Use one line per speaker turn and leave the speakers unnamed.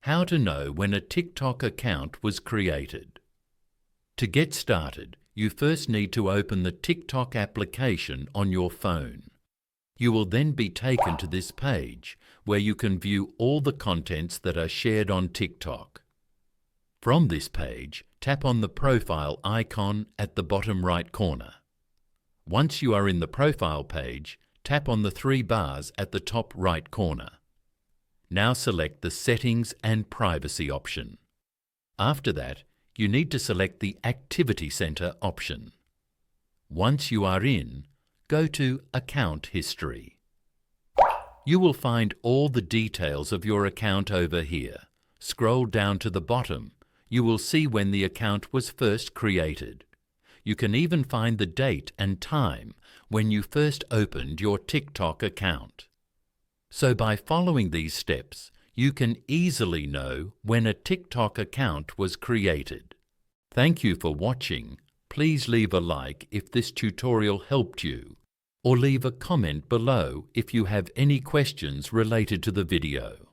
How to know when a TikTok account was created. To get started, you first need to open the TikTok application on your phone. You will then be taken to this page where you can view all the contents that are shared on TikTok. From this page, tap on the profile icon at the bottom right corner. Once you are in the profile page, tap on the three bars at the top right corner. Now select the Settings and Privacy option. After that, you need to select the Activity Center option. Once you are in, go to Account History. You will find all the details of your account over here. Scroll down to the bottom. You will see when the account was first created. You can even find the date and time when you first opened your TikTok account. So by following these steps, you can easily know when a TikTok account was created. Thank you for watching. Please leave a like if this tutorial helped you, or leave a comment below if you have any questions related to the video.